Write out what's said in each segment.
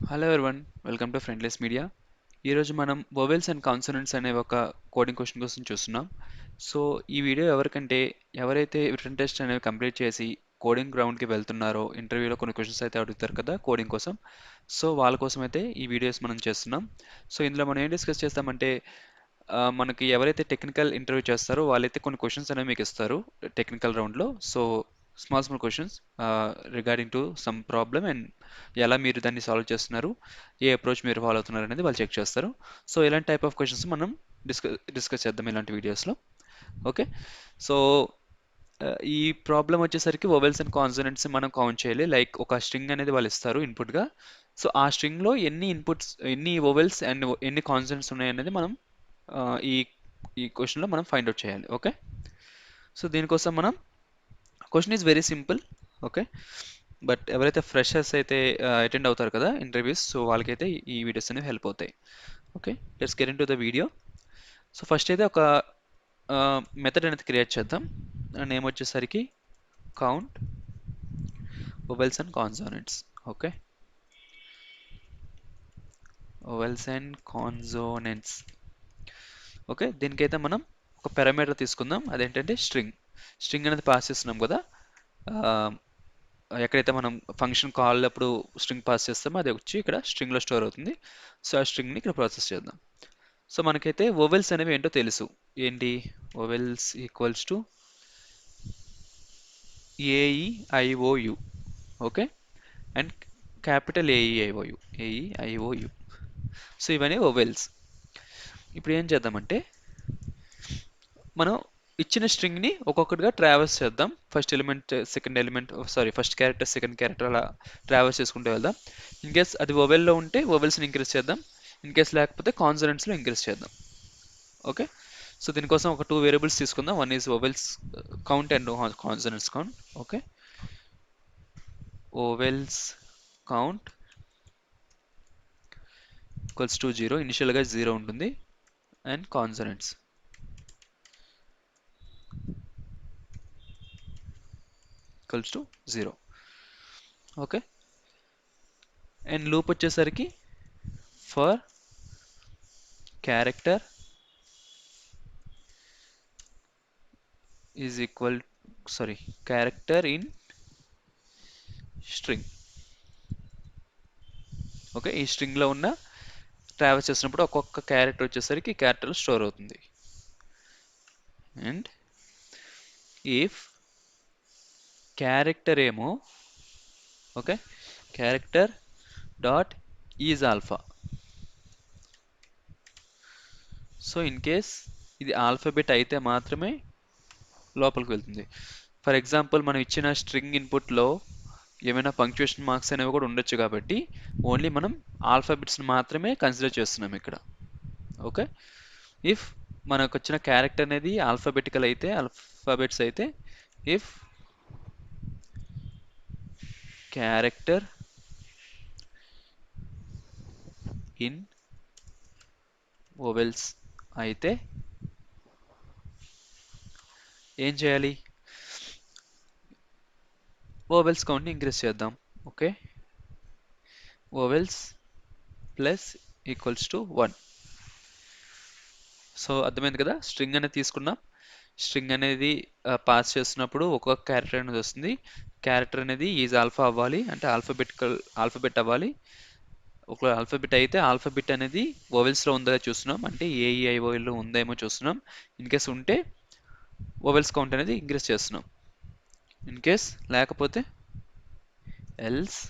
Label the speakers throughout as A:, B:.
A: Hello everyone, welcome to friendless media. ఈరోజు మనం vowels and consonants అనే ఒక కోడింగ్ క్వశ్చన్ కోసం చూస్తున్నాం. సో ఈ వీడియో ఎవరైతే రిటన్ టెస్ట్ అనేవి కంప్లీట్ చేసి కోడింగ్ గ్రౌండ్కి వెళ్తున్నారో, ఇంటర్వ్యూలో కొన్ని క్వశ్చన్స్ అయితే అడుగుతారు కదా కోడింగ్ కోసం. సో వాళ్ళ కోసం అయితే ఈ వీడియోస్ మనం చేస్తున్నాం. సో ఇందులో మనం ఏం డిస్కస్ చేస్తామంటే, మనకి ఎవరైతే టెక్నికల్ ఇంటర్వ్యూ చేస్తారో వాళ్ళైతే కొన్ని క్వశ్చన్స్ అనేవి మీకు ఇస్తారు టెక్నికల్ రౌండ్లో. So small small questions regarding to some problem and ఎలా మీరు దాన్ని సాల్వ్ చేస్తున్నారు, ఏ అప్రోచ్ మీరు ఫాలో అవుతున్నారు అనేది వాళ్ళు చెక్ చేస్తారు. సో ఇలాంటి టైప్ ఆఫ్ క్వశ్చన్స్ మనం డిస్కస్ చేద్దాం ఇలాంటి వీడియోస్లో. ఓకే. సో ఈ ప్రాబ్లం వచ్చేసరికి వొవెల్స్ అండ్ కాన్సనెంట్స్ మనం కౌంట్ చేయాలి. లైక్ ఒక స్ట్రింగ్ అనేది వాళ్ళు ఇస్తారు ఇన్పుట్గా. సో ఆ స్ట్రింగ్లో ఎన్ని వొవెల్స్ అండ్ ఎన్ని కాన్సనెంట్స్ ఉన్నాయి అనేది మనం ఆ, ఈ ఈ క్వశ్చన్లో మనం ఫైండ్ అవుట్ చేయాలి. ఓకే. సో దీనికోసం మనం question is very simple. Okay. But ఎవరైతే ఫ్రెషర్స్ అయితే అటెండ్ అవుతారు కదా ఇంటర్వ్యూస్, సో వాళ్ళకైతే ఈ వీడియోస్ అనేవి హెల్ప్ అవుతాయి. Okay. Let's get in to the video. So first అయితే ఒక మెథడ్ అనేది క్రియేట్ చేద్దాం. నేమ్ వచ్చేసరికి count vowels and consonants. Okay. Vowels and consonants. Okay. దీనికైతే మనం ఒక పారామీటర్ తీసుకుందాం, అదేంటంటే స్ట్రింగ్ అనేది పాస్ చేస్తున్నాం కదా. ఆ, ఎక్కడైతే మనం ఫంక్షన్ కాల్ అప్పుడు స్ట్రింగ్ పాస్ చేస్తామో అది వచ్చి ఇక్కడ స్ట్రింగ్లో స్టోర్ అవుతుంది. సో ఆ స్ట్రింగ్ని ఇక్కడ ప్రాసెస్ చేద్దాం. సో మనకైతే వొవెల్స్ అనేవి ఏంటో తెలుసు. ఏంటి? Vowels equals to AEIOU. Okay. And capital AEIOU. So ఇవన్నీ వొవెల్స్. ఇప్పుడు ఏం చేద్దామంటే, మనం ఇచ్చిన స్ట్రింగ్ని ఒక్కొక్కటిగా ట్రావెల్స్ చేద్దాం. ఫస్ట్ క్యారెక్టర్ సెకండ్ క్యారెక్టర్ అలా ట్రావెల్స్ చేసుకుంటూ వెళ్దాం. ఇన్ కేస్ అది వొవెల్లో ఉంటే వొవెల్స్ని ఇంక్రీజ్ చేద్దాం, ఇన్ కేస్ లేకపోతే కాన్సనెంట్స్లో ఇంక్రీజ్ చేద్దాం. ఓకే. సో దీనికోసం ఒక 2 వేరియబుల్స్ తీసుకుందాం. One is vowels count and consonants count. Okay. Vowels count equals to 0, ఇనిషియల్గా 0 ఉంటుంది. And consonants equals to 0. Okay. And loop వచ్చేసరికి for character is equal character in string. Okay. ఈ స్ట్రింగ్లో ఉన్న ట్రావెల్స్ చేసినప్పుడు ఒక్కొక్క క్యారెక్టర్ వచ్చేసరికి క్యారెక్టర్ స్టోర్ అవుతుంది. అండ్ ఇఫ్ క్యారెక్టర్ ఏమో, okay, character dot is alpha. So in case ఇది ఆల్ఫాబెట్ అయితే మాత్రమే లోపలికి వెళ్తుంది. ఫర్ ఎగ్జాంపుల్ మనం ఇచ్చిన స్ట్రింగ్ ఇన్పుట్లో ఏమైనా పంక్చుయేషన్ మార్క్స్ అనేవి కూడా ఉండొచ్చు, కాబట్టి ఓన్లీ మనం ఆల్ఫాబెట్స్ని మాత్రమే కన్సిడర్ చేస్తున్నాం ఇక్కడ. ఓకే. ఇఫ్ మనకు వచ్చిన క్యారెక్టర్ అనేది ఆల్ఫాబెట్స్ అయితే ఇఫ్ క్యారెక్టర్ ఇన్ వొవెల్స్ అయితే ఏం చేయాలి? వొవెల్స్ కౌంట్ని ఇంక్రీజ్ చేద్దాం. Okay. Vowels plus equals to 1. So అర్థమైంది కదా. స్ట్రింగ్ అనేది తీసుకున్నాం. స్ట్రింగ్ అనేది పాస్ చేస్తున్నప్పుడు ఒక్కొక్క క్యారెక్టర్ అనేది వస్తుంది. క్యారెక్టర్ అనేది ఈజ్ ఆల్ఫా అవ్వాలి, అంటే ఆల్ఫాబెట్ అవ్వాలి. ఒక ఆల్ఫాబెట్ అయితే ఆల్ఫాబెట్ అనేది వొవెల్స్లో ఉందో చూస్తున్నాం, అంటే ఏఈఐఓలో ఉందేమో చూస్తున్నాం. ఇన్ కేస్ ఉంటే వొవెల్స్ కౌంట్ అనేది ఇంక్రీజ్ చేస్తున్నాం. ఇన్ కేస్ లేకపోతే else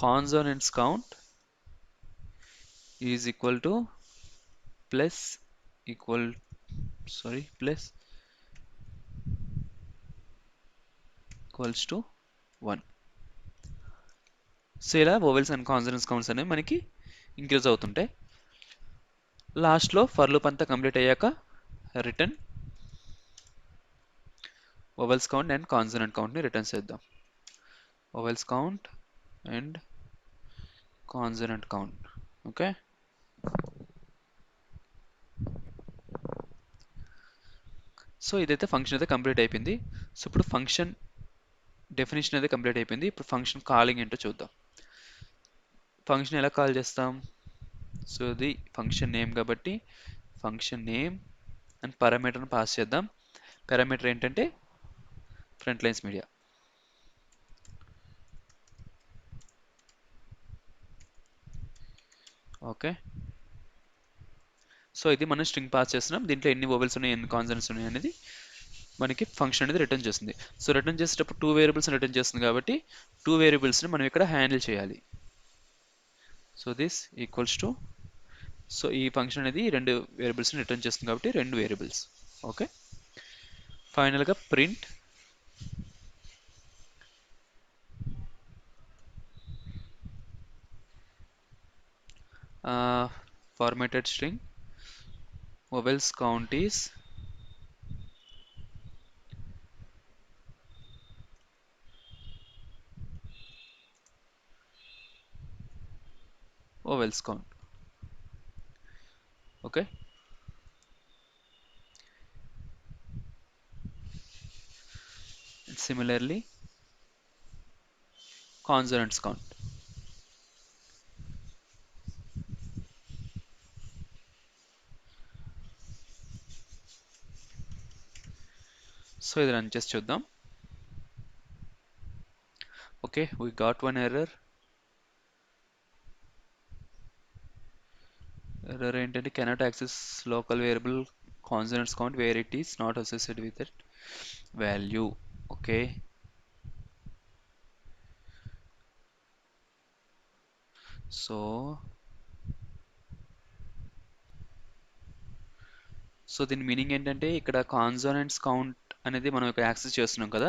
A: consonants count is equal to plus equals to 1. So ఇలా వొవెల్స్ అండ్ కాన్సనెంట్స్ కౌంట్స్ అనేవి మనకి ఇంక్రీజ్ అవుతుంటాయి. లాస్ట్లో ఫర్ లూప్ అంతా కంప్లీట్ అయ్యాక return vowels count and consonant కౌంట్ని రిటర్న్ చేద్దాం. Vowels count and consonant count. Okay. So ఇదైతే ఫంక్షన్ అయితే కంప్లీట్ అయిపోయింది. సో ఇప్పుడు ఫంక్షన్ డెఫినేషన్ అయితే కంప్లీట్ అయిపోయింది. ఇప్పుడు ఫంక్షన్ కాలింగ్ ఏంటో చూద్దాం. ఫంక్షన్ ఎలా కాల్ చేస్తాం? సో ఇది ఫంక్షన్ నేమ్ కాబట్టి ఫంక్షన్ నేమ్ అండ్ పారామీటర్ని పాస్ చేద్దాం. పారామీటర్ ఏంటంటే front lines media. Okay, so ఇది మనం స్ట్రింగ్ పాస్ చేస్తున్నాం. దీంట్లో ఎన్ని వోవెల్స్ ఉన్నాయి, ఎన్ని కాన్సనెంట్స్ ఉన్నాయి అనేది మనకి ఫంక్షన్ అనేది రిటర్న్ చేస్తుంది. సో రిటర్న్ చేసేటప్పుడు 2 వేరియబుల్స్ రిటర్న్ చేస్తుంది కాబట్టి 2 వేరియబుల్స్ని మనం ఇక్కడ హ్యాండిల్ చేయాలి. So this equals to, so ఈ ఫంక్షన్ అనేది 2 వేరియబుల్స్ని రిటర్న్ చేస్తుంది కాబట్టి 2 వేరియబుల్స్. ఓకే, ఫైనల్గా print formatted string vowels count is vowels count. Okay, and similarly consonants count. So ఇది రన్ చేసి చూద్దాం. Okay, we got one error. Error ఏంటంటే cannot access local variable consonants count where it is not associated with that value. Okay, so దీని meaning ఏంటంటే ఇక్కడ consonants count అనేది మనం ఇక్కడ యాక్సెస్ చేస్తున్నాం కదా,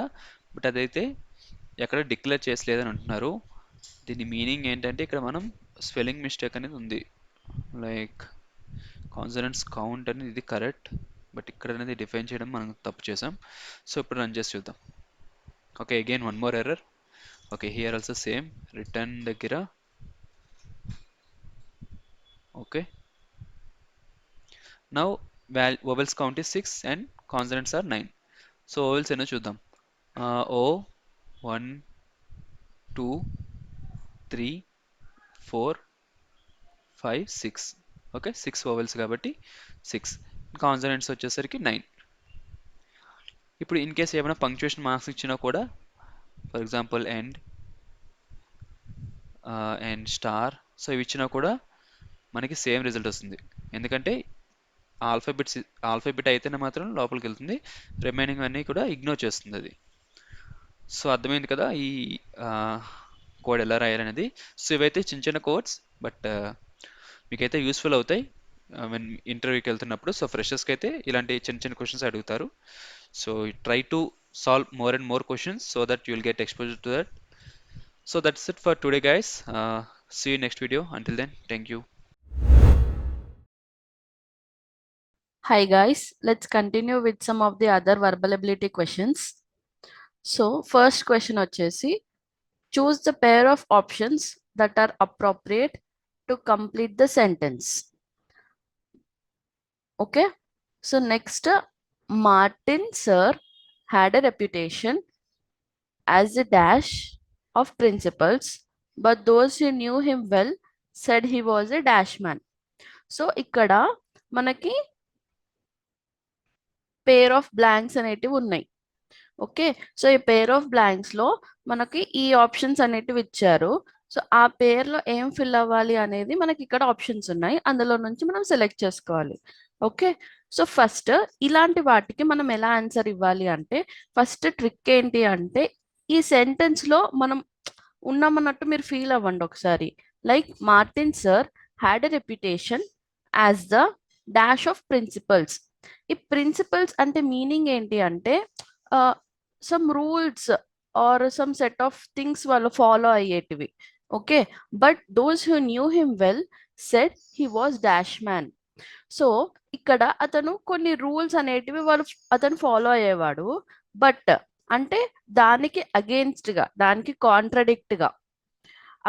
A: బట్ అదైతే ఎక్కడ డిక్లేర్ చేసలేదని అంటున్నారు. దీని మీనింగ్ ఏంటంటే ఇక్కడ మనం స్పెల్లింగ్ మిస్టేక్ అనేది ఉంది. లైక్ కాన్సోనెంట్స్ కౌంట్ అనేది ఇది కరెక్ట్, బట్ ఇక్కడ అనేది డిఫైన్ చేయడం మనం తప్పు చేసాం. సో ఇప్పుడు రన్ చేసి చూద్దాం. Okay, again one more error. Okay, here also same return దగ్గర. Okay, now vowels count is 6 and consonants are 9. So vowels ఎన్నో చూద్దాం. O 1 2 3 4 5 6. ఓకే, 6 vowels కాబట్టి 6. కాన్సనెంట్స్ వచ్చేసరికి 9. ఇప్పుడు ఇన్ కేస్ ఏమైనా పంక్చుయేషన్ మార్క్స్ ఇచ్చినా కూడా, for example end and star, so ఇవి ఇచ్చినా కూడా మనకి సేమ్ రిజల్ట్ వస్తుంది. ఎందుకంటే ఆల్ఫాబెట్ అయితేనే మాత్రం లోపలికి వెళ్తుంది, రిమైనింగ్ అన్నీ కూడా ఇగ్నోర్ చేస్తుంది అది. సో అర్థమైంది కదా ఈ కోడ్ ఎలా రాయాలనేది. సో ఇవైతే చిన్న చిన్న కోడ్స్, బట్ మీకైతే యూస్ఫుల్ అవుతాయి వెన్ ఇంటర్వ్యూకి వెళ్తున్నప్పుడు. సో ఫ్రెషర్స్కి అయితే ఇలాంటి చిన్న చిన్న క్వశ్చన్స్ అడుగుతారు. So try to solve more and more questions so that you will get exposure to that. So that's it for today, guys. See you next video. Until then, thank you.
B: Hi guys, let's continue with some of the other verbal ability questions. So first question వచ్చేసి, choose the pair of options that are appropriate to complete the sentence. Okay, so next, Martin sir had a reputation as a dash of principles, but those who knew him well said he was a dash man. So ఇక్కడ మనకి pair of blanks అనేటివి ఉన్నాయి. Okay, so ఈ pair of blanks లో మనకి ఈ options అనేటివి ఇచ్చారు. సో ఆ పేర్లో ఏం ఫిల్ అవ్వాలి అనేది మనకి ఇక్కడ ఆప్షన్స్ ఉన్నాయి, అందులో నుంచి మనం సెలెక్ట్ చేసుకోవాలి. ఓకే, సో ఫస్ట్ ఇలాంటి వాటికి మనం ఎలా ఆన్సర్ ఇవ్వాలి అంటే, ఫస్ట్ ట్రిక్ ఏంటి అంటే, ఈ సెంటెన్స్ లో మనం ఉన్నామన్నట్టు మీరు ఫీల్ అవ్వండి ఒకసారి. Like Martin sir had a reputation as the dash of principles. ఈ ప్రిన్సిపల్స్ అంటే మీనింగ్ ఏంటి అంటే, some rules are some set of things వాళ్ళు ఫాలో అయ్యేటివి. Okay, but those who knew him well said he was dash man. So ఇక్కడ అతను కొన్ని rules అనేటివి అతను ఫాలో అయ్యేవాడు, బట్ అంటే దానికి అగేన్స్ట్ గా, దానికి కాంట్రడిక్ట్ గా,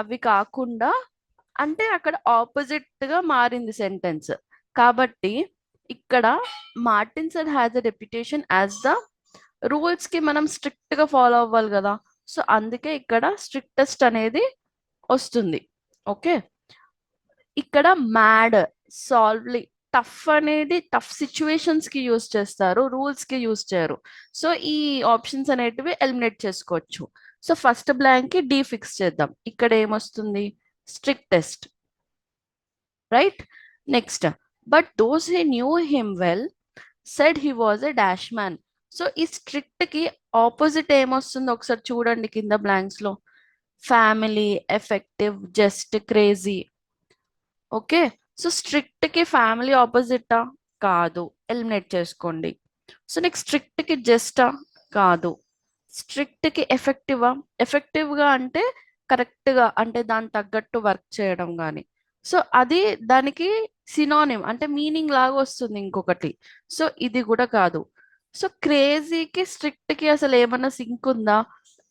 B: అవి కాకుండా అంటే అక్కడ ఆపోజిట్ గా మారింది సెంటెన్స్. కాబట్టి ఇక్కడ Martin sir has a reputation as the rules కి మనం స్ట్రిక్ట్ గా ఫాలో అవ్వాలి కదా. సో అందుకే ఇక్కడ స్ట్రిక్టెస్ట్ అనేది వస్తుంది. ఓకే, ఇక్కడ మ్యాడ్, సాల్వ్లీ, టఫ్ అనేది టఫ్ సిచ్యువేషన్స్ కి యూజ్ చేస్తారు, రూల్స్ కి యూజ్ చేయరు. సో ఈ ఆప్షన్స్ అనేటివి ఎలిమినేట్ చేసుకోవచ్చు. సో ఫస్ట్ బ్లాంక్ కి డి ఫిక్స్ చేద్దాం. ఇక్కడ ఏమొస్తుంది? Strictest, right. Next, but those he knew him well said he was a dash man. So ఈ స్ట్రిక్ట్ కి ఆపోజిట్ ఏమొస్తుందో ఒకసారి చూడండి కింద బ్లాంక్స్ లో. Family, effective, just, crazy. Okay, so strict కి ఫ్యామిలీ ఆపోజిటా? కాదు, ఎలిమినేట్ చేసుకోండి. సో నెక్స్ట్ స్ట్రిక్ట్ కి జస్టా? కాదు. స్ట్రిక్ట్ కి ఎఫెక్టివా? ఎఫెక్టివ్ గా అంటే కరెక్ట్ గా, అంటే దాని తగ్గట్టు వర్క్ చేయడం కానీ. సో అది దానికి సినోనిమ్, అంటే మీనింగ్ లాగా వస్తుంది ఇంకొకటి. సో ఇది కూడా కాదు. సో క్రేజీకి స్ట్రిక్ట్ కి అసలు ఏమన్నా సింక్ ఉందా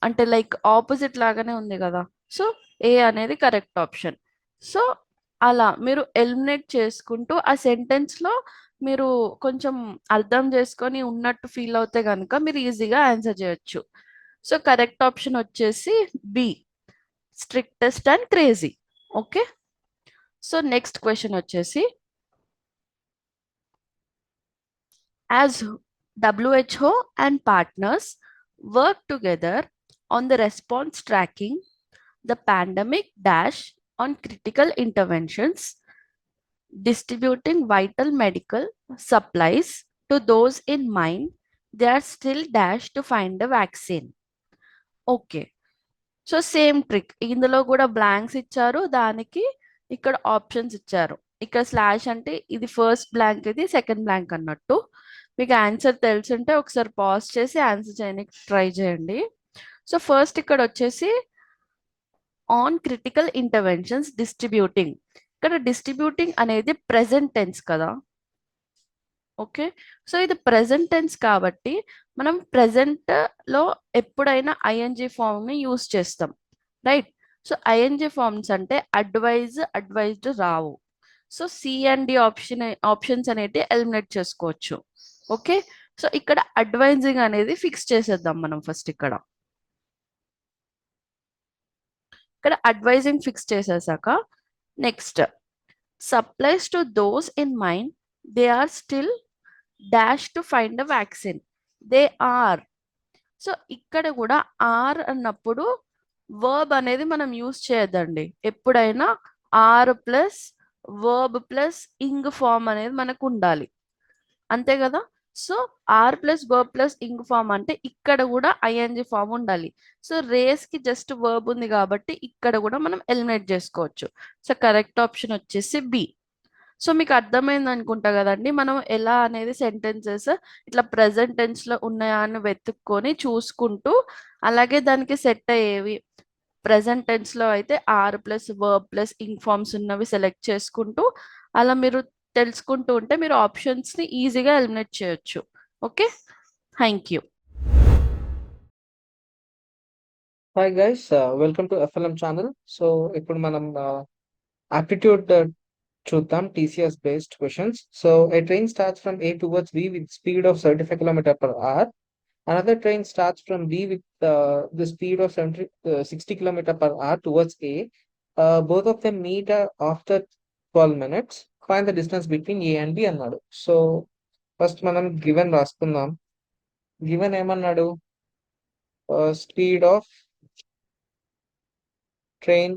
B: అంటే లైక్ ఆపోజిట్ లాగానే ఉంది కదా. సో ఏ అనేది కరెక్ట్ ఆప్షన్. సో అలా మీరు ఎలిమినేట్ చేసుకుంటూ ఆ సెంటెన్స్ లో మీరు కొంచెం అర్థం చేసుకొని ఉన్నట్టు ఫీల్ అవుతే కనుక మీరు ఈజీగా ఆన్సర్ చేయొచ్చు. సో కరెక్ట్ ఆప్షన్ వచ్చేసి B, strictest and crazy. Okay, so next question వచ్చేసి, as WHO and partners work together on the response tracking the pandemic dash on critical interventions, distributing vital medical supplies to those in mind, they are still dash to find a vaccine. Okay, so same trick, ఇందులో కూడా blanks ఇచ్చారు, దానికి ఇక్కడ options ఇచ్చారు. ఇక్కడ slash అంటే ఇది first blank, ఇది సెకండ్ బ్లాంక్ అన్నట్టు. మీకు ఆన్సర్ తెలుసుంటే ఒకసారి పాజ్ చేసి ఆన్సర్ చేయడానికి ట్రై చేయండి. సో ఫస్ట్ ఇక్కడ వచ్చేసి ఆన్ క్రిటికల్ ఇంటర్వెన్షన్స్ డిస్ట్రిబ్యూటింగ్. ఇక్కడ డిస్ట్రిబ్యూటింగ్ అనేది ప్రెసెంట్ టెన్స్ కదా. ఓకే, సో ఇది ప్రెసెంట్ టెన్స్ కాబట్టి మనం ప్రెసెంట్ లో ఎప్పుడైనా ఐఎన్జి ఫామ్ ని యూస్ చేస్తాం, రైట్. సో ఐఎన్జి ఫార్మ్స్ అంటే అడ్వైజ్, అడ్వైజ్డ్ రావు. So C and D options అనేవి ఎలిమినేట్ చేసుకోవచ్చు. ఓకే, సో ఇక్కడ అడ్వైజింగ్ అనేది ఫిక్స్ చేసేద్దాం మనం ఫస్ట్. ఇక్కడ అడ్వైజింగ్ ఫిక్స్ చేసేసాక next, supplies to those in mind they are still dash to find a vaccine, they are. So ఇక్కడ కూడా ఆర్ అన్నప్పుడు వర్బ్ అనేది మనం యూజ్ చేయొద్దండి. ఎప్పుడైనా are plus verb plus ing form అనేది మనకు ఉండాలి, అంతే కదా. So are plus verb plus ing form అంటే ఇక్కడ కూడా ఐఎన్జి ఫామ్ ఉండాలి. సో రేస్ కి జస్ట్ వర్బ్ ఉంది కాబట్టి ఇక్కడ కూడా మనం ఎలిమినేట్ చేసుకోవచ్చు. సో కరెక్ట్ ఆప్షన్ వచ్చేసి బి. సో మీకు అర్థమైంది అనుకుంటా కదండి, మనం ఎలా అనేది సెంటెన్సెస్ ఇట్లా ప్రెసెంట్ టెన్స్ లో ఉన్నాయా అని వెతుక్కొని చూసుకుంటూ, అలాగే దానికి సెట్ అయ్యేవి ప్రెసెంట్ టెన్స్ లో అయితే are plus verb plus ing forms ఉన్నవి సెలెక్ట్ చేసుకుంటూ అలా మీరు తెలుసుకుంటూ ఉంటే మీరు ఆప్షన్స్ ని ఈజీగా ఎలిమినేట్ చేయొచ్చు. Okay, thank you.
C: Hi guys, welcome to FLM channel. So ఇప్పుడు మనం aptitude చూద్దాం, TCS based questions. So a train starts from A towards B with speed of 75 km per hour. Another train starts from B with the speed of 60 km per hour towards A. Both of them meet after 12 minutes. Find the distance between A and B అన్నాడు. So first మనం given రాసుకుందాం. Given ఏమన్నాడు? Speed of train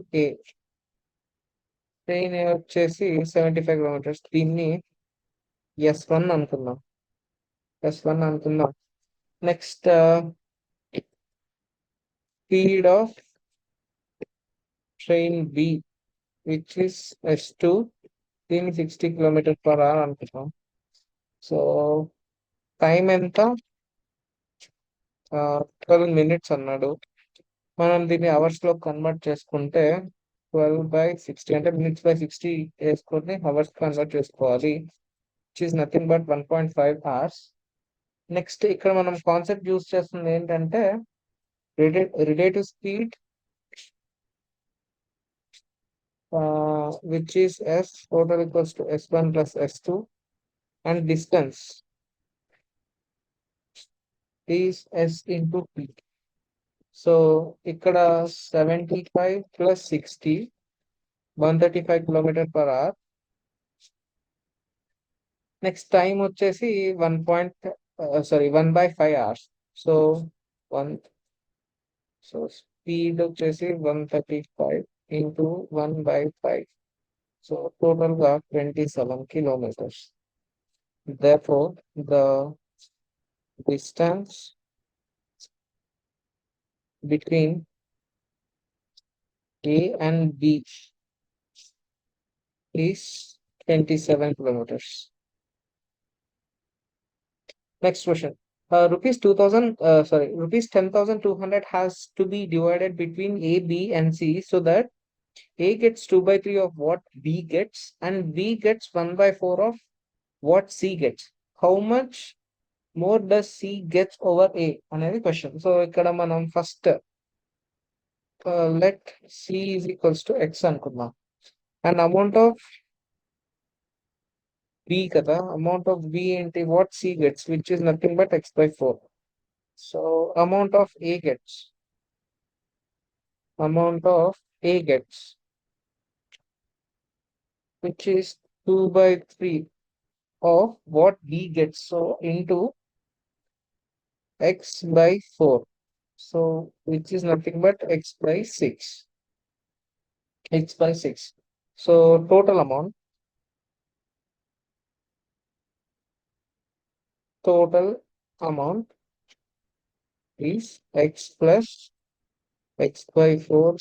C: A వచ్చేసి 75 kilometres. దీన్ని S1 అనుకుందాం. Next speed of train B which is S2, దీన్ని 60 kilometre per hour అనుకుందాం. So time ఎంత? 12 minutes అన్నాడు. మనం దీన్ని అవర్స్ లో కన్వర్ట్ చేసుకుంటే 12/60 అంటే minutes/60 వేసుకొని అవర్స్ కన్వర్ట్ చేసుకోవాలి, which is nothing but 1.5 hours. Next ఇక్కడ మనం కాన్సెప్ట్ యూస్ చేస్తుంది ఏంటంటే relative speed which is S total equals to S1 plus S2 and distance is S into P. So ఇక్కడ 75 plus 60 135 kilometre per hour. Next time వచ్చేసి 1/5 hours. So 1 so speed వచ్చేసి 135 into 1/5. So total గా 27 kilometers. Therefore, the distance between A and B is 27 kilometers. Next question. Rupees 10,200 has to be divided between A, B, and C so that A gets 2/3 of what B gets and B gets 1/4 of what C gets. How much more does C gets over A? Another question. So ikkada manam first let C is equals to X anukunnam. And amount of B kada, amount of B into what C gets, which is nothing but X/4. So amount of A gets, which is 2/3 of what B gets. So into X/4. So which is nothing but X/6. So total amount is X plus X/4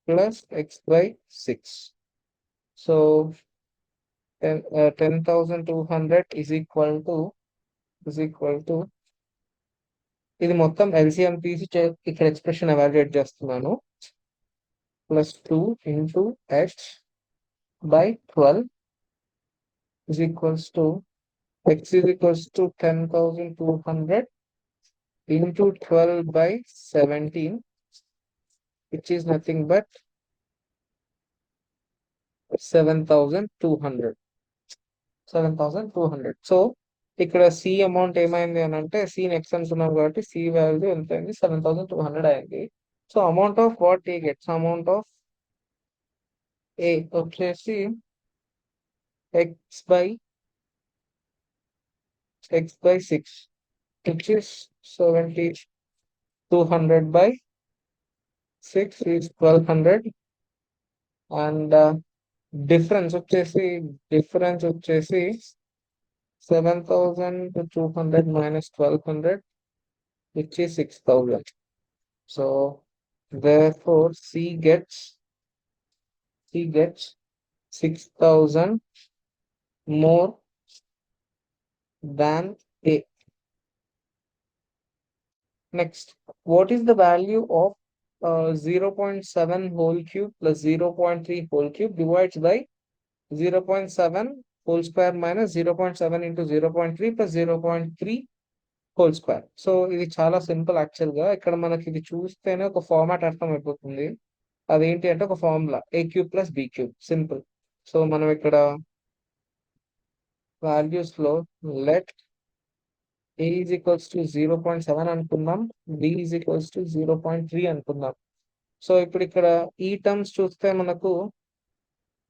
C: plus X/6. So 10,200 is equal to ఇది మొత్తం LCM తీసి ఇక్కడ expression evaluate చేస్తున్నాను. +2 into X/12 is equals to X is equals to 10,200 into 12/17, which is nothing but 7,200. So ఇక్కడ C amount ఏమైంది అని అంటే C next అనుకున్నాం కాబట్టి సి వాల్యూ ఎంత అయింది 7,200 అయింది. So amount of what A gets, amount of A వచ్చేసి X/6, which is 7,200/6 is 1,200. And difference వచ్చేసి 7,200 minus 1,200, which is 6,000. So therefore C gets 6,000 more than A. Next, what is the value of 0.7 whole cube plus 0.3 whole cube divides by 0.7 whole square minus 0.7 into 0.3 plus 0.3 whole square. So ఇది చాలా simple actual గా. ఇక్కడ మనకి ఇది చూస్తేనే ఒక format అర్థం అయిపోతుంది. అదేంటి అంటే ఒక formula A³ plus B³ simple. So మనం ఇక్కడ వాల్యూస్ లో let A is equals to 0.7 అనుకుందాం, B is equals to 0.3 అనుకుందాం. సో ఇప్పుడు ఇక్కడ ఈ టర్మ్స్ చూస్తే మనకు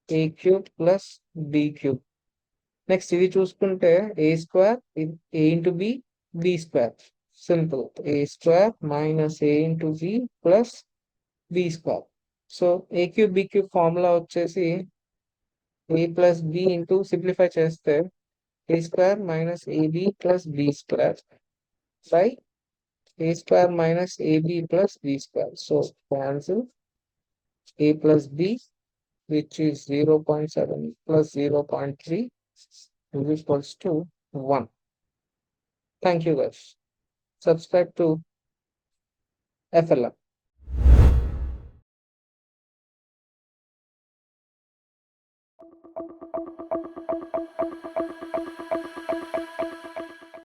C: A³ plus B³. నెక్స్ట్ ఇది చూసుకుంటే A² A into B, B². Simple. A² minus A into B plus B². So A³ B³ formula వచ్చేసి A plus B into simplify చేస్తే A² minus AB plus B² by A² minus AB plus B². So cancel A plus B, which is 0.7 plus 0.3 is equals to 1. Thank you guys. Subscribe to FLM.